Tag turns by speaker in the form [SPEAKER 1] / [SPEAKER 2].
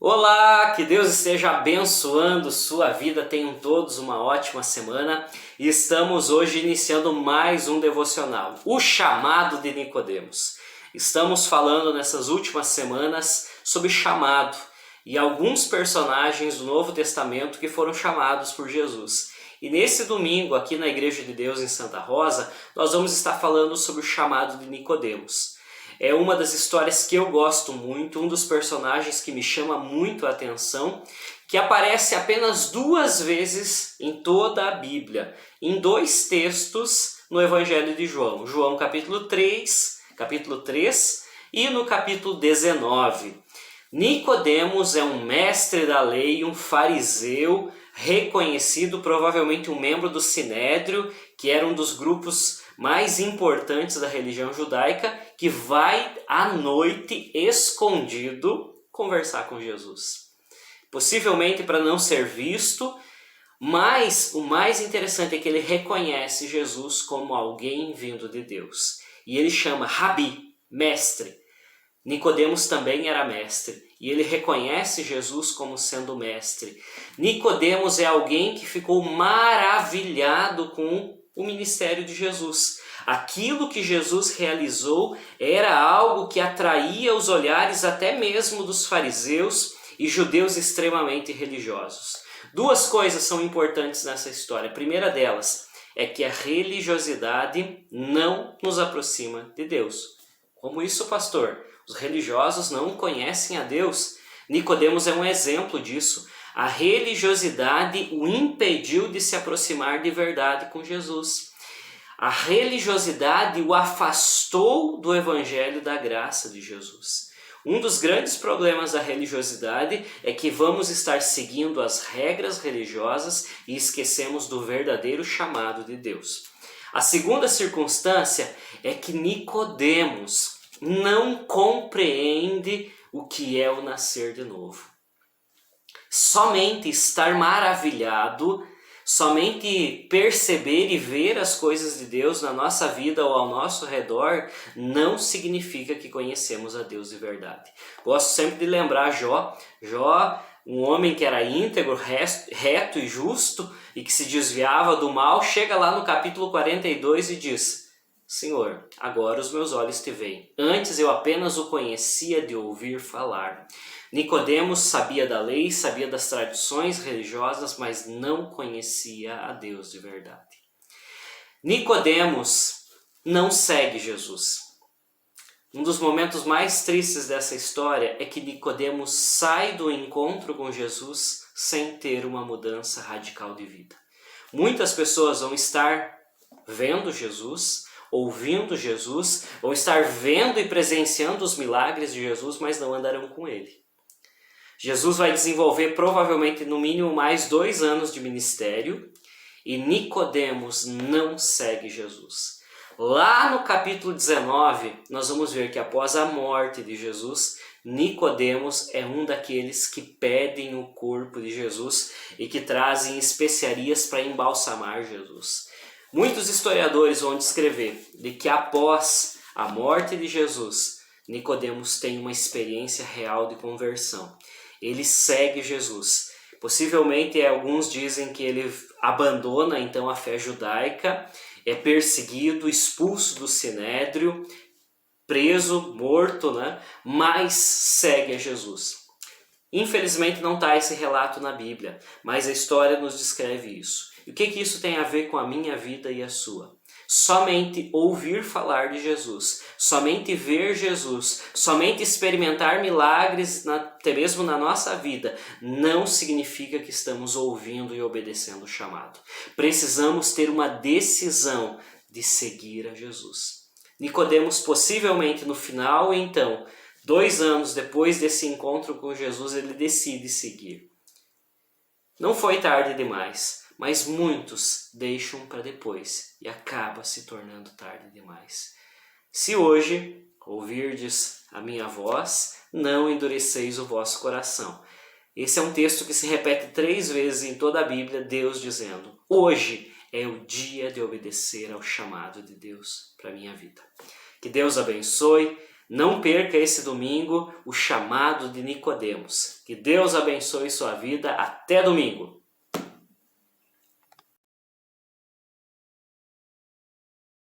[SPEAKER 1] Olá, que Deus esteja abençoando sua vida, tenham todos uma ótima semana e estamos hoje iniciando mais um devocional, o chamado de Nicodemos. Estamos falando nessas últimas semanas sobre chamado e alguns personagens do Novo Testamento que foram chamados por Jesus. E nesse domingo, aqui na Igreja de Deus em Santa Rosa, nós vamos estar falando sobre o chamado de Nicodemos. É uma das histórias que eu gosto muito, um dos personagens que me chama muito a atenção, que aparece apenas 2 vezes em toda a Bíblia, em 2 textos no Evangelho de João. João capítulo 3 e no capítulo 19. Nicodemos é um mestre da lei, um fariseu reconhecido, provavelmente um membro do Sinédrio, que era um dos grupos mais importantes da religião judaica, que vai à noite, escondido, conversar com Jesus. Possivelmente para não ser visto, mas o mais interessante é que ele reconhece Jesus como alguém vindo de Deus. E ele chama Rabi, mestre. Nicodemos também era mestre, e ele reconhece Jesus como sendo mestre. Nicodemos é alguém que ficou maravilhado com o ministério de Jesus. Aquilo que Jesus realizou era algo que atraía os olhares até mesmo dos fariseus e judeus extremamente religiosos. 2 coisas são importantes nessa história. A primeira delas é que a religiosidade não nos aproxima de Deus. Como isso, pastor? Os religiosos não conhecem a Deus. Nicodemos é um exemplo disso. A religiosidade o impediu de se aproximar de verdade com Jesus. A religiosidade o afastou do evangelho da graça de Jesus. Um dos grandes problemas da religiosidade é que vamos estar seguindo as regras religiosas e esquecemos do verdadeiro chamado de Deus. A segunda circunstância é que Nicodemos não compreende o que é o nascer de novo. Somente estar maravilhado, somente perceber e ver as coisas de Deus na nossa vida ou ao nosso redor, não significa que conhecemos a Deus de verdade. Gosto sempre de lembrar Jó, um homem que era íntegro, reto e justo e que se desviava do mal, chega lá no capítulo 42 e diz: Senhor, agora os meus olhos te veem. Antes eu apenas o conhecia de ouvir falar. Nicodemos sabia da lei, sabia das tradições religiosas, mas não conhecia a Deus de verdade. Nicodemos não segue Jesus. Um dos momentos mais tristes dessa história é que Nicodemos sai do encontro com Jesus sem ter uma mudança radical de vida. Muitas pessoas vão estar vendo Jesus, ouvindo Jesus, vão estar vendo e presenciando os milagres de Jesus, mas não andarão com ele. Jesus vai desenvolver provavelmente no mínimo mais 2 anos de ministério e Nicodemos não segue Jesus. Lá no capítulo 19, nós vamos ver que após a morte de Jesus, Nicodemos é um daqueles que pedem o corpo de Jesus e que trazem especiarias para embalsamar Jesus. Muitos historiadores vão descrever de que após a morte de Jesus, Nicodemos tem uma experiência real de conversão. Ele segue Jesus. Possivelmente alguns dizem que ele abandona então a fé judaica, é perseguido, expulso do Sinédrio, preso, morto, mas segue a Jesus. Infelizmente não está esse relato na Bíblia, mas a história nos descreve isso. E o que isso tem a ver com a minha vida e a sua? Somente ouvir falar de Jesus, somente ver Jesus, somente experimentar milagres, até mesmo na nossa vida, não significa que estamos ouvindo e obedecendo o chamado. Precisamos ter uma decisão de seguir a Jesus. Nicodemos, possivelmente no final, então, 2 anos depois desse encontro com Jesus, ele decide seguir. Não foi tarde demais. Mas muitos deixam para depois e acaba se tornando tarde demais. Se hoje ouvirdes a minha voz, não endureceis o vosso coração. Esse é um texto que se repete 3 vezes em toda a Bíblia, Deus dizendo: hoje é o dia de obedecer ao chamado de Deus para a minha vida. Que Deus abençoe. Não perca esse domingo o chamado de Nicodemos. Que Deus abençoe sua vida. Até domingo!